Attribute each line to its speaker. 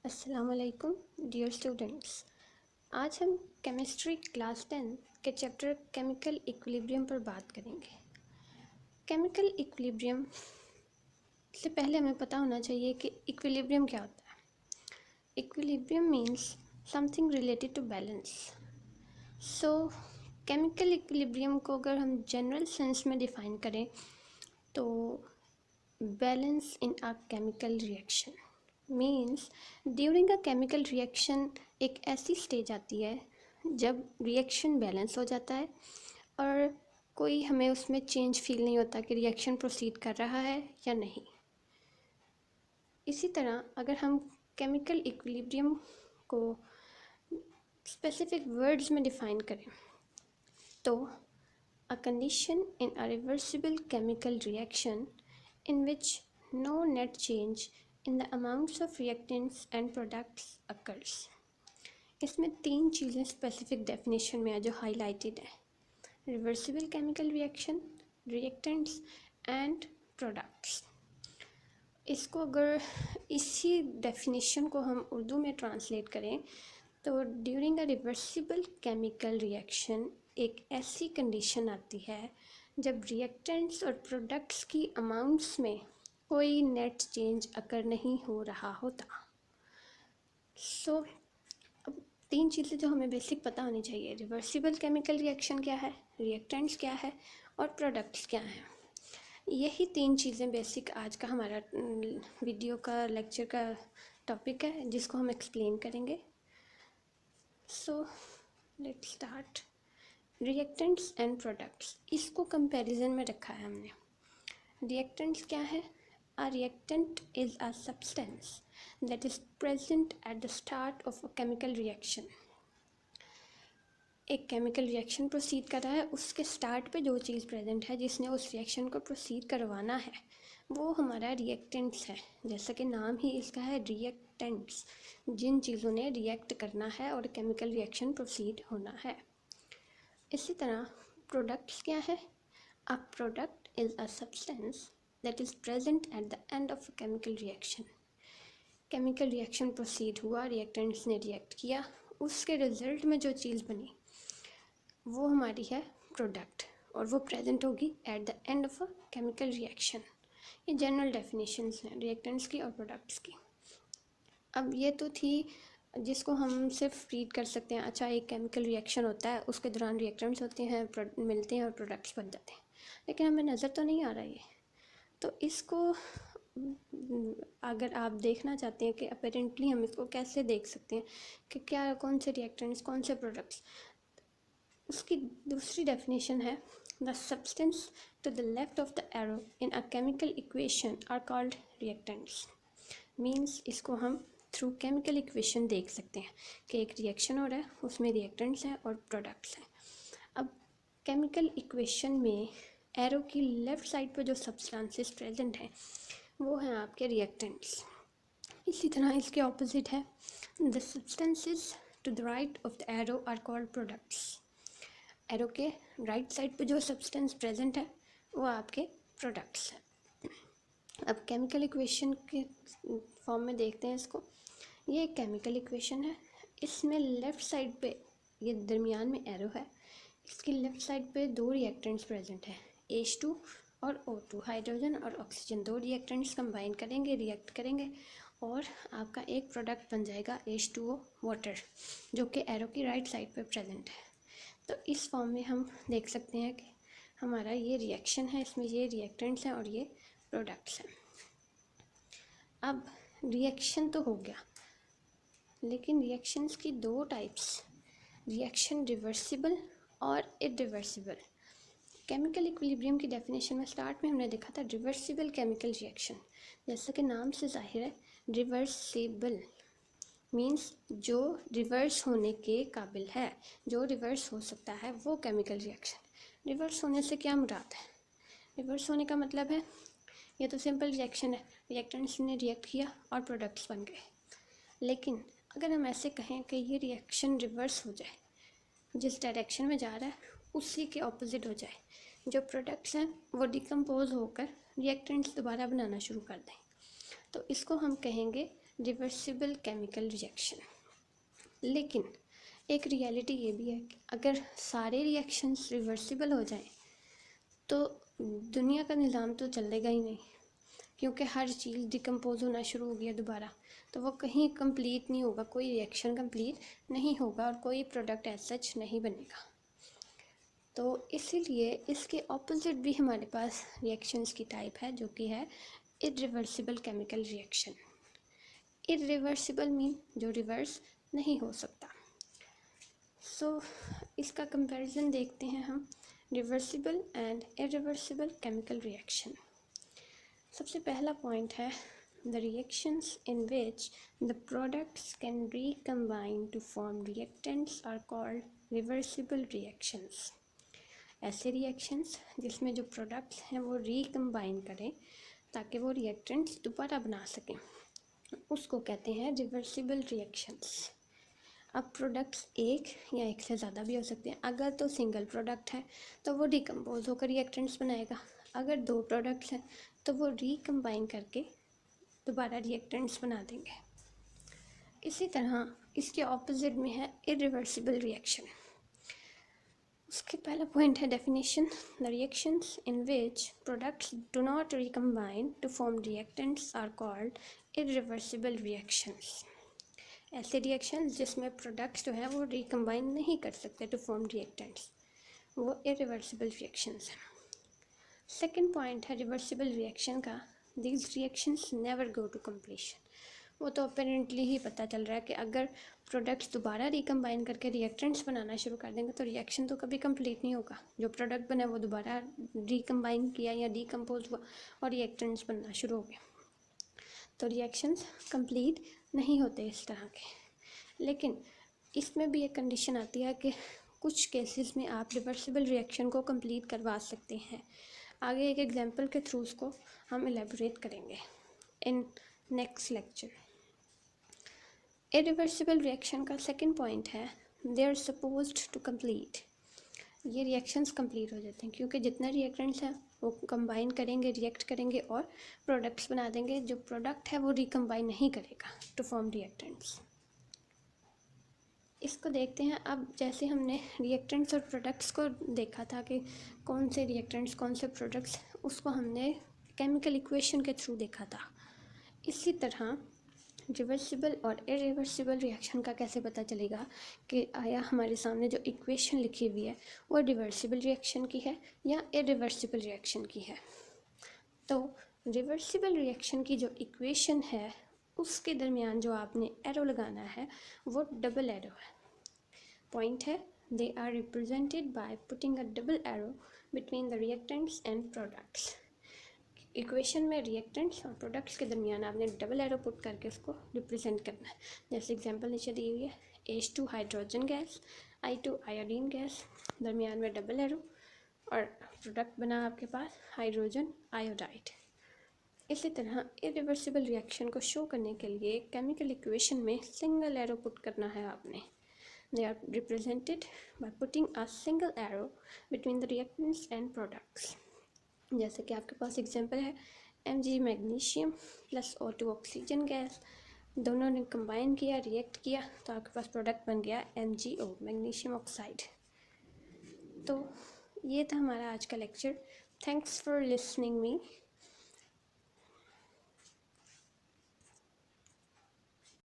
Speaker 1: अस्सलाम वालेकुम dear students. आज हम केमिस्ट्री क्लास 10 के चैप्टर केमिकल इक्विलिब्रियम पर बात करेंगे। केमिकल इक्विलिब्रियम से पहले हमें पता होना चाहिए कि इक्विलिब्रियम क्या होता है। Equilibrium means something related to balance. So chemical equilibrium को अगर हम जनरल सेंस में डिफ़ाइन करें तो balance in a chemical reaction means during a chemical reaction एक ऐसी स्टेज आती है जब रिएक्शन बैलेंस हो जाता है और कोई हमें उसमें चेंज फील नहीं होता कि रिएक्शन प्रोसीड कर रहा है या नहीं। इसी तरह अगर हम केमिकल इक्विलिब्रियम को स्पेसिफिक वर्ड्स में डिफ़ाइन करें तो a condition in a reversible chemical reaction in which no net change in the amounts of reactants and products occurs। इसमें तीन चीज़ें स्पेसिफिक डेफिनेशन में है जो हाईलाइटेड है: reversible chemical reaction, reactants and products. इसको अगर इसी डेफिनेशन को हम उर्दू में ट्रांसलेट करें तो during a reversible chemical reaction एक ऐसी कंडीशन आती है जब रिएक्टेंट्स और प्रोडक्ट्स की अमाउंट्स में कोई नेट चेंज अकर नहीं हो रहा होता। सो अब तीन चीज़ें जो हमें बेसिक पता होनी चाहिए: रिवर्सिबल केमिकल रिएक्शन क्या है, रिएक्टेंट्स क्या है और प्रोडक्ट्स क्या हैं। यही तीन चीज़ें बेसिक आज का हमारा वीडियो का लेक्चर का टॉपिक है जिसको हम एक्सप्लेन करेंगे। So let's start. Reactants and products, इसको कंपैरिजन में रखा है हमने। रिएक्टेंट्स क्या है? A reactant is a substance that is present at the start of a chemical reaction. एक केमिकल रिएक्शन प्रोसीड कर रहा है, उसके स्टार्ट पे जो चीज़ प्रेजेंट है जिसने उस रिएक्शन को प्रोसीड करवाना है वो हमारा रिएक्टेंट्स है। जैसा कि नाम ही इसका है, रिएक्टेंट्स, जिन चीज़ों ने रिएक्ट करना है और केमिकल रिएक्शन प्रोसीड होना है। इसी तरह प्रोडक्ट्स क्या है? A product is a substance that is present at the end of a chemical reaction. Chemical reaction proceed हुआ, रिएक्टेंट्स ने रिएक्ट किया, उसके रिजल्ट में जो चीज़ बनी वो हमारी है प्रोडक्ट और वो प्रेजेंट होगी at the end of a chemical reaction. ये जनरल डेफिनेशंस हैं रिएक्टेंट्स की और प्रोडक्ट्स की। अब ये तो थी जिसको हम सिर्फ रीड कर सकते हैं। अच्छा, एक केमिकल रिएक्शन होता है, उसके दौरान रिएक्टेंट्स होते हैं, मिलते हैं और प्रोडक्ट्स बन जाते हैं, लेकिन हमें नज़र तो नहीं आ रहा ये। तो इसको अगर आप देखना चाहते हैं कि अपेरेंटली हम इसको कैसे देख सकते हैं कि क्या कौन से रिएक्टेंट्स कौन से प्रोडक्ट्स, उसकी दूसरी डेफिनेशन है: the substance to the left of the arrow in a chemical equation are called reactants. Means इसको हम थ्रू केमिकल इक्वेशन देख सकते हैं कि एक रिएक्शन हो रहा है, उसमें रिएक्टेंट्स हैं और प्रोडक्ट्स हैं। अब केमिकल इक्वेशन में एरो की लेफ़्ट साइड पर जो सब्सटेंसेस प्रेजेंट हैं वो हैं आपके रिएक्टेंट्स। इसी तरह इसके ऑपोजिट है: the substances to the right of the arrow are called products. Arrow के राइट साइड पे जो सब्सटेंस प्रेजेंट है वो आपके प्रोडक्ट्स हैं। अब केमिकल इक्वेशन के फॉर्म में देखते हैं इसको। ये एक केमिकल इक्वेशन है, इसमें लेफ़्ट साइड पे ये दरमियान में एरो है, इसकी लेफ़्ट साइड पे दो रिएक्टेंट्स प्रेजेंट हैं, H2 और O2। हाइड्रोजन और ऑक्सीजन दो रिएक्टेंट्स कंबाइन करेंगे, रिएक्ट करेंगे और आपका एक प्रोडक्ट बन जाएगा H2O वाटर, जो कि एरो की राइट साइड पे प्रेजेंट है। तो इस फॉर्म में हम देख सकते हैं कि हमारा ये रिएक्शन है, इसमें ये रिएक्टेंट्स हैं और ये प्रोडक्ट्स हैं। अब रिएक्शन तो हो गया, लेकिन रिएक्शंस की दो टाइप्स, रिएक्शन रिवर्सिबल और इरिवर्सिबल। केमिकल इक्विलिब्रियम की डेफिनेशन में स्टार्ट में हमने देखा था रिवर्सिबल केमिकल रिएक्शन, जैसा कि नाम से जाहिर है रिवर्सिबल मीन्स जो रिवर्स होने के काबिल है, जो रिवर्स हो सकता है वो केमिकल रिएक्शन। रिवर्स होने से क्या मुराद है? रिवर्स होने का मतलब है ये तो सिंपल रिएक्शन है, रिएक्टेंट्स ने रिएक्ट किया और प्रोडक्ट्स बन गए। लेकिन अगर हम ऐसे कहें कि ये रिएक्शन रिवर्स हो जाए, जिस डायरेक्शन में जा रहा है उसी के ऑपोजिट हो जाए, जो प्रोडक्ट्स हैं वो डिकम्पोज होकर रिएक्टेंट्स दोबारा बनाना शुरू कर दें, तो इसको हम कहेंगे रिवर्सिबल केमिकल रिएक्शन। लेकिन एक रियलिटी ये भी है कि अगर सारे रिएक्शंस रिवर्सिबल हो जाएं तो दुनिया का निज़ाम तो चलेगा ही नहीं, क्योंकि हर चीज़ डिकम्पोज होना शुरू हो गया दोबारा, तो वो कहीं कंप्लीट नहीं होगा, कोई रिएक्शन कंप्लीट नहीं होगा और कोई प्रोडक्ट एज सच नहीं बनेगा। तो इसीलिए इसके ऑपोजिट भी हमारे पास रिएक्शंस की टाइप है, जो कि है irreversible chemical reaction. Irreversible mean जो रिवर्स नहीं हो सकता। सो इसका कंपैरिजन देखते हैं हम, reversible and irreversible chemical reaction. सबसे पहला पॉइंट है the reactions in which the products can recombine to form reactants are called reversible reactions. ऐसे रिएक्शंस जिसमें जो प्रोडक्ट्स हैं वो रिकम्बाइन करें ताकि वो रिएक्टेंट्स दोबारा बना सकें, उसको कहते हैं रिवर्सिबल रिएक्शंस। अब प्रोडक्ट्स एक या एक से ज़्यादा भी हो सकते हैं। अगर तो सिंगल प्रोडक्ट है तो वो डिकम्पोज होकर रिएक्टेंट्स बनाएगा, अगर दो प्रोडक्ट्स हैं तो वो रिकम्बाइन करके दोबारा रिएक्टेंट्स बना देंगे। इसी तरह इसके ऑपोजिट में है इरिवर्सिबल रिएक्शन। उसके पहला पॉइंट है definition, the reactions in which products do not recombine to form reactants are called irreversible reactions. ऐसे रिएक्शंस जिसमें प्रोडक्ट्स जो हैं वो रिकम्बाइन नहीं कर सकते टू फॉर्म रिएक्टेंट्स, वो इरिवर्सिबल रिएक्शंस हैं। सेकेंड पॉइंट है रिवर्सिबल रिएक्शन का, these reactions never go to completion. वो तो अपेरेंटली ही पता चल रहा है कि अगर प्रोडक्ट्स दोबारा रिकम्बाइन करके रिएक्टेंट्स बनाना शुरू कर देंगे तो रिएक्शन तो कभी कंप्लीट नहीं होगा। जो प्रोडक्ट बना वो दोबारा रिकम्बाइन किया या डिकम्पोज हुआ और रिएक्टेंट्स बनना शुरू हो गए, तो रिएक्शंस कंप्लीट नहीं होते इस तरह के। लेकिन इसमें भी एक कंडीशन आती है कि कुछ केसेस में आप रिवर्सिबल रिएक्शन को कंप्लीट करवा सकते हैं। आगे एक एग्जांपल के थ्रू उसको हम एलेबोरेट करेंगे in next lecture. Irreversible reaction का सेकंड पॉइंट है they are supposed to complete. ये रिएक्शंस कंप्लीट हो जाते हैं क्योंकि जितने रिएक्टेंट्स हैं वो कंबाइन करेंगे, रिएक्ट करेंगे और प्रोडक्ट्स बना देंगे। जो प्रोडक्ट है वो रिकम्बाइन नहीं करेगा टू फॉर्म रिएक्टेंट्स। इसको देखते हैं अब। जैसे हमने रिएक्टेंट्स और प्रोडक्ट्स को देखा था कि कौन से रिएक्टेंट्स कौन से प्रोडक्ट्स, उसको हमने केमिकल इक्वेशन के थ्रू देखा था। इसी तरह रिवर्सिबल और इरिवर्सिबल रिएक्शन का कैसे पता चलेगा कि आया हमारे सामने जो इक्वेशन लिखी हुई है वो रिवर्सिबल रिएक्शन की है या इरिवर्सिबल रिएक्शन की है। तो रिवर्सिबल रिएक्शन की जो इक्वेशन है उसके दरमियान जो आपने एरो लगाना है वो डबल एरो है। पॉइंट है they are represented by putting a double arrow between the reactants and products. Equation में रिएक्टेंट्स और प्रोडक्ट्स के दरमियान आपने डबल एरो पुट करके उसको रिप्रेजेंट करना है। जैसे एग्जांपल नीचे दी हुई है, H2 hydrogen gas, I2 iodine gas, दरमियान में डबल एरो और प्रोडक्ट बना आपके पास हाइड्रोजन आयोडाइड। इसी तरह इरिवर्सिबल रिएक्शन को शो करने के लिए केमिकल इक्वेशन में सिंगल एरो पुट करना है आपने। They are represented by putting a single arrow between the reactants and products. जैसे कि आपके पास एग्जांपल है Mg magnesium plus O2 oxygen gas, दोनों ने कंबाइन किया, रिएक्ट किया तो आपके पास प्रोडक्ट बन गया MgO मैग्नीशियम ऑक्साइड। तो ये था हमारा आज का lecture. Thanks for listening me.